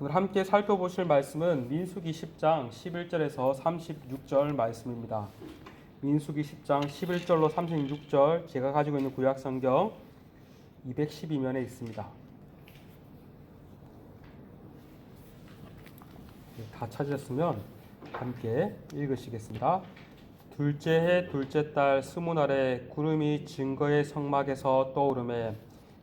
오늘 함께 살펴보실 말씀은 민수기 10장 11절에서 36절 말씀입니다. 민수기 10장 11절로 36절, 제가 가지고 있는 구약성경 212면에 있습니다. 다 찾으셨으면 함께 읽으시겠습니다. 둘째 해 둘째 달 스무날에 구름이 증거의 성막에서 떠오르매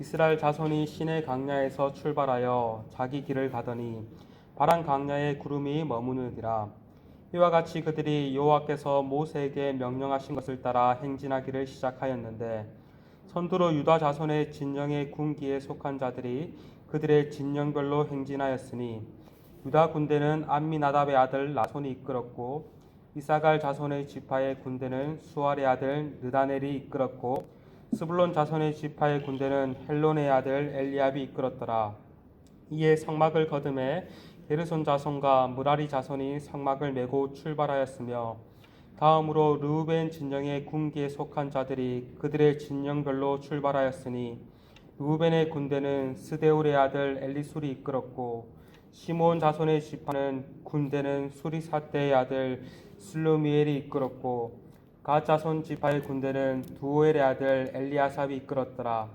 이스라엘 자손이 시내 강야에서 출발하여 자기 길을 가더니 바란 강야에 구름이 머무느니라. 이와 같이 그들이 여호와께서 모세에게 명령하신 것을 따라 행진하기를 시작하였는데 선두로 유다 자손의 진영의 군기에 속한 자들이 그들의 진영별로 행진하였으니 유다 군대는 암미나답의 아들 나손이 이끌었고 이사갈 자손의 지파의 군대는 수알의 아들 느다넬이 이끌었고 스불론 자손의 지파의 군대는 헬론의 아들 엘리압이 이끌었더라. 이에 성막을 거듭해 게르손 자손과 무라리 자손이 성막을 메고 출발하였으며 다음으로 르우벤 진영의 군기에 속한 자들이 그들의 진영별로 출발하였으니 르우벤의 군대는 스데울의 아들 엘리술이 이끌었고 시므온 자손의 지파는 군대는 수리사떼의 아들 슬루미엘이 이끌었고 갓 자손 지파의 군대는 두오엘의 아들 엘리아삽이 이끌었더라.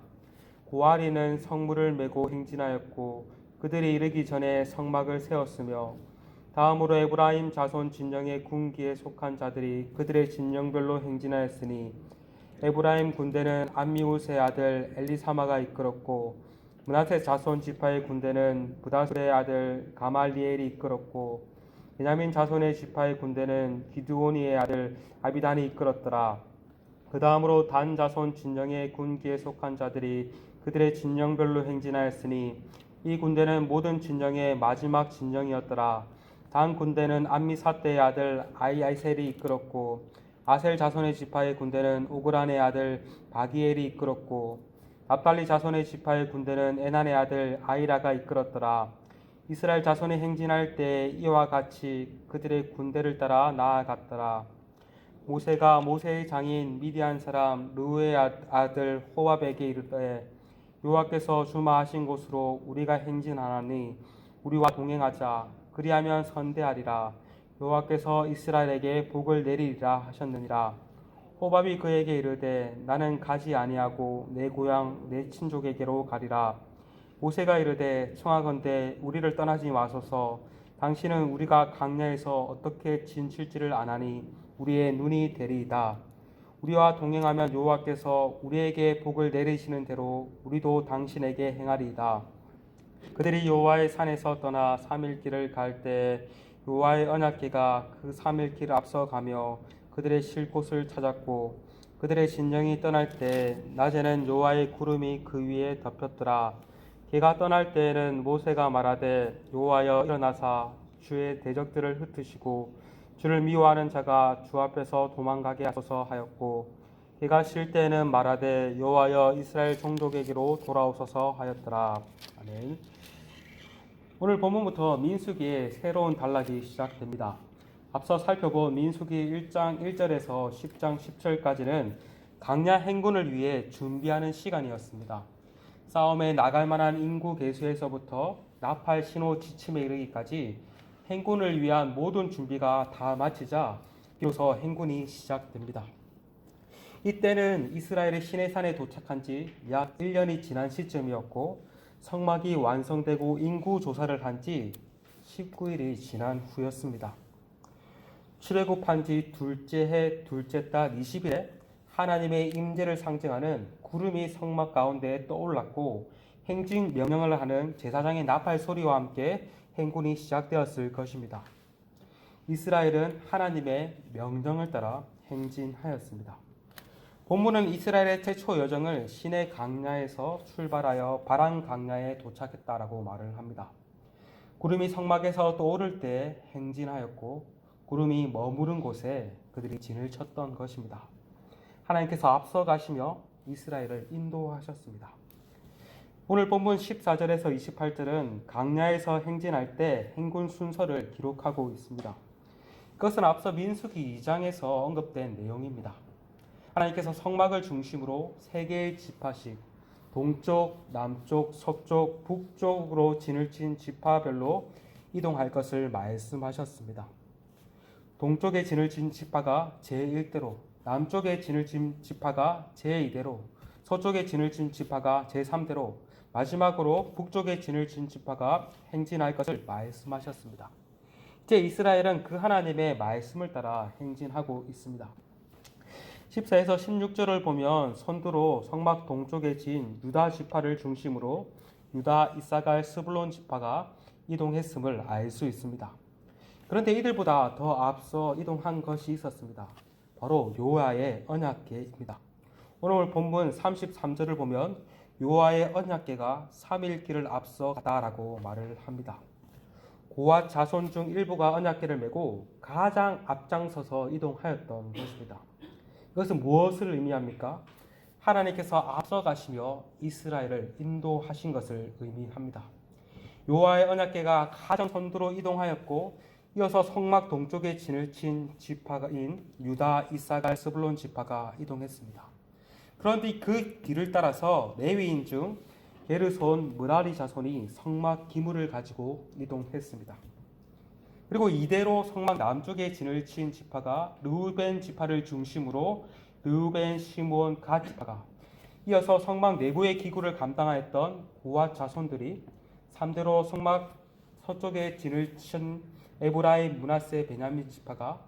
고아리는 성물을 메고 행진하였고 그들이 이르기 전에 성막을 세웠으며 다음으로 에브라임 자손 진영의 군기에 속한 자들이 그들의 진영별로 행진하였으니 에브라임 군대는 암미우스의 아들 엘리사마가 이끌었고 므낫세 자손 지파의 군대는 부다술의 아들 가말리엘이 이끌었고 베냐민 자손의 지파의 군대는 기드오니의 아들 아비단이 이끌었더라. 그 다음으로 단 자손 진영의 군기에 속한 자들이 그들의 진영별로 행진하였으니 이 군대는 모든 진영의 마지막 진영이었더라. 단 군대는 암미사떼의 아들 아이아이셀이 이끌었고 아셀 자손의 지파의 군대는 오그란의 아들 바기엘이 이끌었고 납달리 자손의 지파의 군대는 에난의 아들 아이라가 이끌었더라. 이스라엘 자손이 행진할 때 이와 같이 그들의 군대를 따라 나아갔더라. 모세가 모세의 장인 미디안 사람 르우의 아들 호압에게 이르되 여호와께서 주마하신 곳으로 우리가 행진하나니 우리와 동행하자. 그리하면 선대하리라. 여호와께서 이스라엘에게 복을 내리리라 하셨느니라. 호밥이 그에게 이르되 나는 가지 아니하고 내 고향 내 친족에게로 가리라. 모세가 이르되 청하건대 우리를 떠나지 마소서. 당신은 우리가 강야에서 어떻게 진칠지를 아나니 우리의 눈이 되리이다. 우리와 동행하면 여호와께서 우리에게 복을 내리시는 대로 우리도 당신에게 행하리이다. 그들이 여호와의 산에서 떠나 3일 길을 갈 때 여호와의 언약궤가 그 3일 길을 앞서가며 그들의 쉴 곳을 찾았고 그들의 진영이 떠날 때 낮에는 여호와의 구름이 그 위에 덮였더라. 걔가 떠날 때에는 모세가 말하되 여호와여 일어나사 주의 대적들을 흩으시고 주를 미워하는 자가 주 앞에서 도망가게 하소서 하였고 걔가 쉴 때에는 말하되 여호와여 이스라엘 종족에게로 돌아오소서 하였더라. 아멘. 오늘 본문부터 민수기의 새로운 단락이 시작됩니다. 앞서 살펴본 민수기 1장 1절에서 10장 10절까지는 강야 행군을 위해 준비하는 시간이었습니다. 싸움에 나갈 만한 인구 개수에서부터 나팔 신호 지침에 이르기까지 행군을 위한 모든 준비가 다 마치자 비로소 행군이 시작됩니다. 이때는 이스라엘의 시내산에 도착한 지 약 1년이 지난 시점이었고 성막이 완성되고 인구 조사를 한 지 19일이 지난 후였습니다. 출애굽한 지 둘째 해 둘째 달 20일에 하나님의 임재를 상징하는 구름이 성막 가운데에 떠올랐고 행진 명령을 하는 제사장의 나팔 소리와 함께 행군이 시작되었을 것입니다. 이스라엘은 하나님의 명령을 따라 행진하였습니다. 본문은 이스라엘의 최초 여정을 시내 강야에서 출발하여 바란 강야에 도착했다라고 말을 합니다. 구름이 성막에서 떠오를 때 행진하였고 구름이 머무른 곳에 그들이 진을 쳤던 것입니다. 하나님께서 앞서 가시며 이스라엘을 인도하셨습니다. 오늘 본문 14절에서 28절은 강야에서 행진할 때 행군 순서를 기록하고 있습니다. 그것은 앞서 민수기 2장에서 언급된 내용입니다. 하나님께서 성막을 중심으로 3개의 지파씩 동쪽, 남쪽, 서쪽, 북쪽으로 진을 친 지파별로 이동할 것을 말씀하셨습니다. 동쪽에 진을 친 지파가 제1대로, 남쪽에 진을 친 지파가 제2대로, 서쪽에 진을 친 지파가 제3대로, 마지막으로 북쪽에 진을 친 지파가 행진할 것을 말씀하셨습니다. 이제 이스라엘은 그 하나님의 말씀을 따라 행진하고 있습니다. 14에서 16절을 보면 선두로 성막 동쪽에 진 유다 지파를 중심으로 유다, 이사갈, 스불론 지파가 이동했음을 알 수 있습니다. 그런데 이들보다 더 앞서 이동한 것이 있었습니다. 바로 여호와의 언약궤입니다. 오늘 본문 33절을 보면 여호와의 언약궤가 3일 길을 앞서 가다라고 말을 합니다. 고앗 자손 중 일부가 언약궤를 메고 가장 앞장서서 이동하였던 것입니다. 이것은 무엇을 의미합니까? 하나님께서 앞서가시며 이스라엘을 인도하신 것을 의미합니다. 여호와의 언약궤가 가장 선두로 이동하였고 이어서 성막 동쪽에 진을 친 지파인 유다, 이사갈, 스불론 지파가 이동했습니다. 그런데 그 길을 따라서 레위인 중 게르손, 므라리 자손이 성막 기물을 가지고 이동했습니다. 그리고 이대로 성막 남쪽에 진을 친 지파가 르우벤 지파를 중심으로 르우벤, 시므온, 갓 지파가, 이어서 성막 내부의 기구를 감당하였던 고앗 자손들이 3대로 성막 서쪽에 진을 친 에브라임, 므낫세, 베냐민 지파가,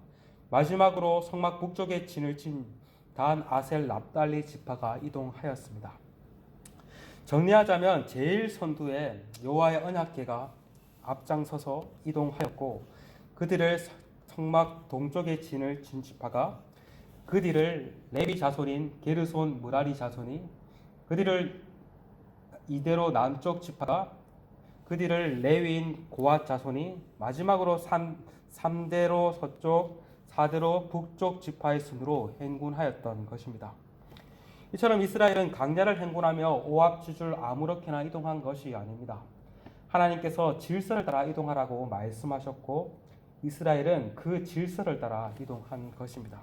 마지막으로 성막 북쪽에 진을 친 단, 아셀, 납달리 지파가 이동하였습니다. 정리하자면 제일 선두에 여호와의 언약궤가 앞장서서 이동하였고 그 뒤를 성막 동쪽에 진을 친 지파가, 그 뒤를 레위 자손인 게르손, 므라리 자손이, 그 뒤를 이대로 남쪽 지파가, 그 뒤를 레위인 고앗 자손이, 마지막으로 3대로 서쪽, 4대로 북쪽 지파의 순으로 행군하였던 것입니다. 이처럼 이스라엘은 강야를 행군하며 오합지줄 아무렇게나 이동한 것이 아닙니다. 하나님께서 질서를 따라 이동하라고 말씀하셨고 이스라엘은 그 질서를 따라 이동한 것입니다.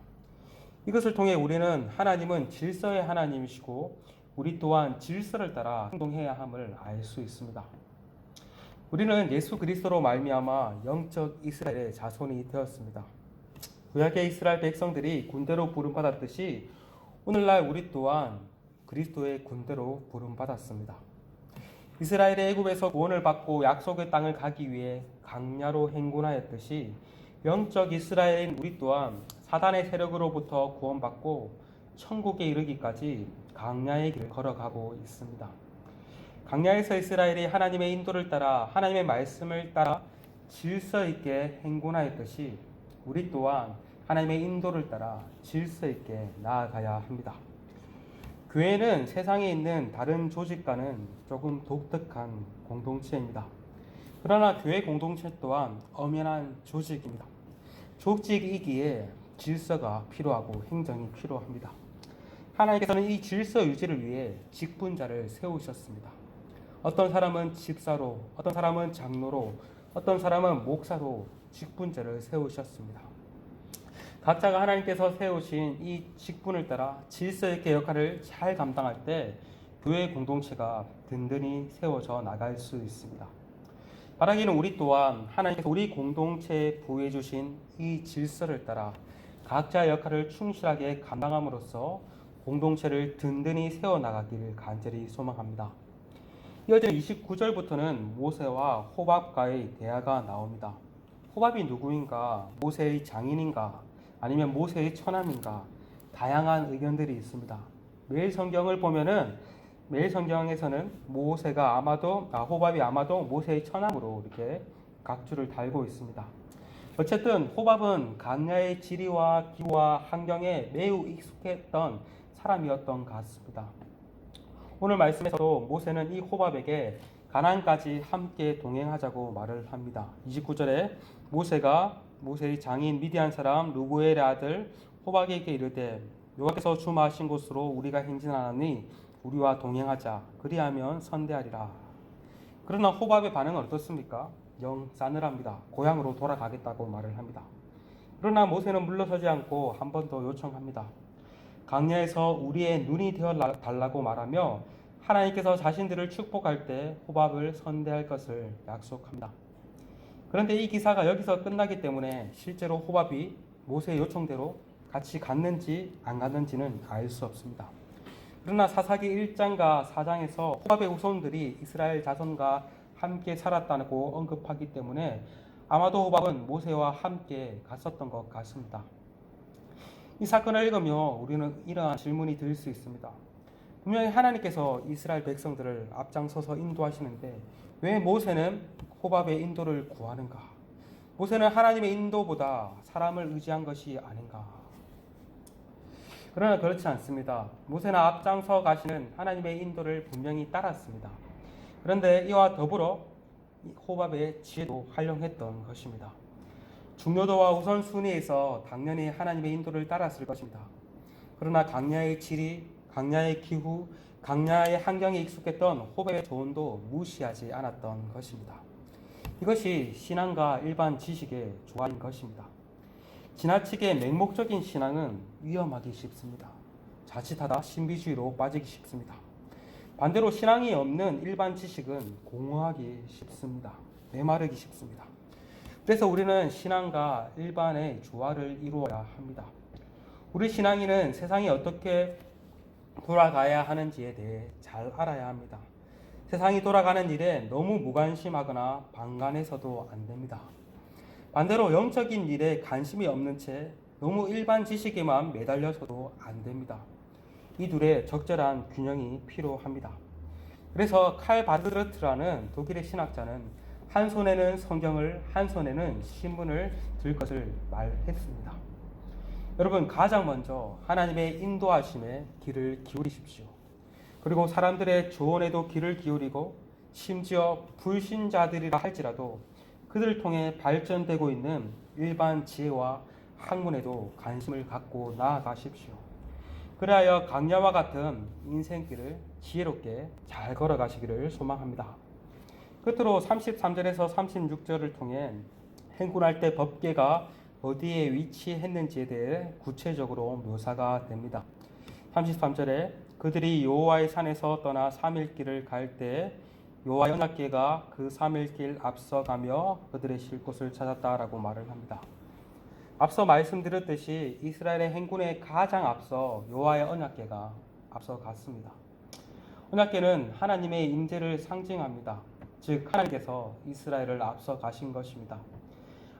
이것을 통해 우리는 하나님은 질서의 하나님이시고 우리 또한 질서를 따라 행동해야 함을 알 수 있습니다. 우리는 예수 그리스도로 말미암아 영적 이스라엘의 자손이 되었습니다. 구약의 이스라엘 백성들이 군대로 부름받았듯이 오늘날 우리 또한 그리스도의 군대로 부름받았습니다. 이스라엘의 애굽에서 구원을 받고 약속의 땅을 가기 위해 강야로 행군하였듯이 영적 이스라엘인 우리 또한 사단의 세력으로부터 구원받고 천국에 이르기까지 강야의 길을 걸어가고 있습니다. 강야에서 이스라엘이 하나님의 인도를 따라 하나님의 말씀을 따라 질서 있게 행군하였듯이 우리 또한 하나님의 인도를 따라 질서 있게 나아가야 합니다. 교회는 세상에 있는 다른 조직과는 조금 독특한 공동체입니다. 그러나 교회 공동체 또한 엄연한 조직입니다. 조직이기에 질서가 필요하고 행정이 필요합니다. 하나님께서는 이 질서 유지를 위해 직분자를 세우셨습니다. 어떤 사람은 집사로, 어떤 사람은 장로로, 어떤 사람은 목사로 직분자를 세우셨습니다. 각자가 하나님께서 세우신 이 직분을 따라 질서 있게 역할을 잘 감당할 때 교회 공동체가 든든히 세워져 나갈 수 있습니다. 바라기는 우리 또한 하나님께서 우리 공동체에 부여해 주신 이 질서를 따라 각자의 역할을 충실하게 감당함으로써 공동체를 든든히 세워나가기를 간절히 소망합니다. 이어지는 29절부터는 모세와 호밥과의 대화가 나옵니다. 호밥이 누구인가? 모세의 장인인가? 아니면 모세의 처남인가? 다양한 의견들이 있습니다. 매일 성경을 보면은 매일 성경에서는 호밥이 아마도 모세의 처남으로 이렇게 각주를 달고 있습니다. 어쨌든 호밥은 강야의 지리와 기후와 환경에 매우 익숙했던 사람이었던 것 같습니다. 오늘 말씀에서도 모세는 이 호밥에게 가나안까지 함께 동행하자고 말을 합니다. 29절에 모세가 모세의 장인 미디안 사람 루구엘의 아들 호밥에게 이르되 여호와께서 주마하신 곳으로 우리가 행진하나니 우리와 동행하자. 그리하면 선대하리라. 그러나 호밥의 반응은 어떻습니까? 영 싸늘합니다. 고향으로 돌아가겠다고 말을 합니다. 그러나 모세는 물러서지 않고 한 번 더 요청합니다. 강야에서 우리의 눈이 되어 달라고 말하며 하나님께서 자신들을 축복할 때 호밥을 선대할 것을 약속합니다. 그런데 이 기사가 여기서 끝나기 때문에 실제로 호밥이 모세의 요청대로 같이 갔는지 안 갔는지는 알 수 없습니다. 그러나 사사기 1장과 4장에서 호밥의 후손들이 이스라엘 자손과 함께 살았다고 언급하기 때문에 아마도 호밥은 모세와 함께 갔었던 것 같습니다. 이 사건을 읽으며 우리는 이러한 질문이 들 수 있습니다. 분명히 하나님께서 이스라엘 백성들을 앞장서서 인도하시는데 왜 모세는 호밥의 인도를 구하는가? 모세는 하나님의 인도보다 사람을 의지한 것이 아닌가? 그러나 그렇지 않습니다. 모세는 앞장서 가시는 하나님의 인도를 분명히 따랐습니다. 그런데 이와 더불어 호밥의 지혜도 활용했던 것입니다. 중요도와 우선순위에서 당연히 하나님의 인도를 따랐을 것입니다. 그러나 강야의 지리, 강야의 기후, 강야의 환경에 익숙했던 호밥의 조언도 무시하지 않았던 것입니다. 이것이 신앙과 일반 지식의 조화인 것입니다. 지나치게 맹목적인 신앙은 위험하기 쉽습니다. 자칫하다 신비주의로 빠지기 쉽습니다. 반대로 신앙이 없는 일반 지식은 공허하기 쉽습니다. 메마르기 쉽습니다. 그래서 우리는 신앙과 일반의 조화를 이루어야 합니다. 우리 신앙인은 세상이 어떻게 돌아가야 하는지에 대해 잘 알아야 합니다. 세상이 돌아가는 일에 너무 무관심하거나 방관해서도 안 됩니다. 반대로 영적인 일에 관심이 없는 채 너무 일반 지식에만 매달려서도 안 됩니다. 이 둘의 적절한 균형이 필요합니다. 그래서 칼 바르트라는 독일의 신학자는 한 손에는 성경을 한 손에는 신문을 들 것을 말했습니다. 여러분, 가장 먼저 하나님의 인도하심에 귀를 기울이십시오. 그리고 사람들의 조언에도 귀를 기울이고 심지어 불신자들이라 할지라도 그들을 통해 발전되고 있는 일반 지혜와 학문에도 관심을 갖고 나아가십시오. 그리하여 강야와 같은 인생길을 지혜롭게 잘 걸어가시기를 소망합니다. 끝으로 33절에서 36절을 통해 행군할 때 법궤가 어디에 위치했는지에 대해 구체적으로 묘사가 됩니다. 33절에 그들이 여호와의 산에서 떠나 3일 길을 갈 때 여호와의 언약궤가 그 3일 길 앞서가며 그들의 쉴 곳을 찾았다라고 말을 합니다. 앞서 말씀드렸듯이 이스라엘의 행군에 가장 앞서 여호와의 언약궤가 앞서갔습니다. 언약궤는 하나님의 임재를 상징합니다. 즉 하나님께서 이스라엘을 앞서 가신 것입니다.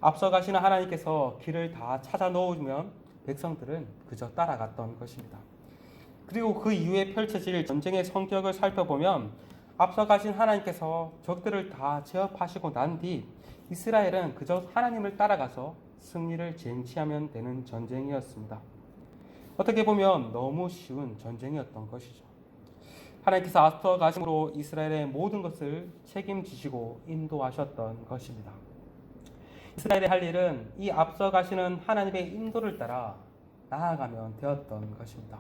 앞서 가시는 하나님께서 길을 다 찾아 놓으면 백성들은 그저 따라갔던 것입니다. 그리고 그 이후에 펼쳐질 전쟁의 성격을 살펴보면 앞서 가신 하나님께서 적들을 다 제압하시고 난 뒤 이스라엘은 그저 하나님을 따라가서 승리를 쟁취하면 되는 전쟁이었습니다. 어떻게 보면 너무 쉬운 전쟁이었던 것이죠. 하나님께서 앞서 가심으로 이스라엘의 모든 것을 책임지시고 인도하셨던 것입니다. 이스라엘의 할 일은 이 앞서 가시는 하나님의 인도를 따라 나아가면 되었던 것입니다.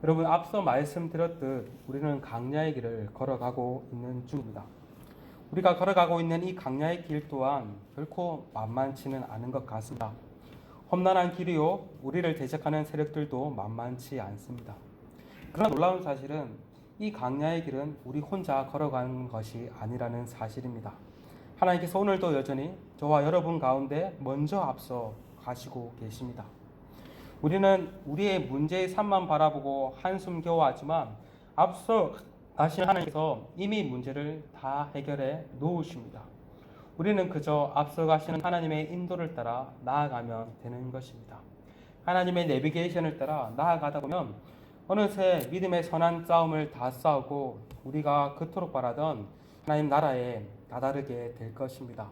여러분, 앞서 말씀드렸듯 우리는 강야의 길을 걸어가고 있는 중입니다. 우리가 걸어가고 있는 이 강야의 길 또한 결코 만만치는 않은 것 같습니다. 험난한 길이요, 우리를 대적하는 세력들도 만만치 않습니다. 그러나 놀라운 사실은 이 강야의 길은 우리 혼자 걸어가는 것이 아니라는 사실입니다. 하나님께서 오늘도 여전히 저와 여러분 가운데 먼저 앞서 가시고 계십니다. 우리는 우리의 문제의 산만 바라보고 한숨 겨워하지만 앞서 가신 하나님께서 이미 문제를 다 해결해 놓으십니다. 우리는 그저 앞서 가시는 하나님의 인도를 따라 나아가면 되는 것입니다. 하나님의 내비게이션을 따라 나아가다 보면 어느새 믿음의 선한 싸움을 다 싸우고 우리가 그토록 바라던 하나님 나라에 다다르게 될 것입니다.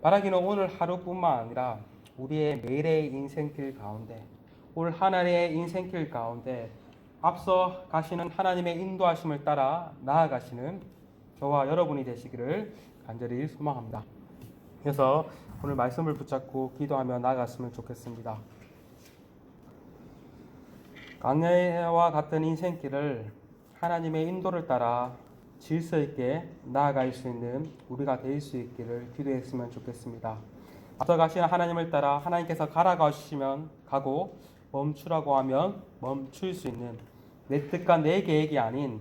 바라기는 오늘 하루뿐만 아니라 우리의 매일의 인생길 가운데, 올 한 해의 인생길 가운데 앞서 가시는 하나님의 인도하심을 따라 나아가시는 저와 여러분이 되시기를 간절히 소망합니다. 그래서 오늘 말씀을 붙잡고 기도하며 나아갔으면 좋겠습니다. 강야와 같은 인생길을 하나님의 인도를 따라 질서 있게 나아갈 수 있는 우리가 될 수 있기를 기도했으면 좋겠습니다. 앞서 가시는 하나님을 따라 하나님께서 가라고 하시면 가고 멈추라고 하면 멈출 수 있는 내 뜻과 내 계획이 아닌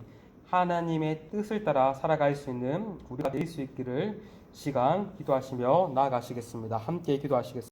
하나님의 뜻을 따라 살아갈 수 있는 우리가 될 수 있기를 시간 기도하시며 나아가시겠습니다. 함께 기도하시겠습니다.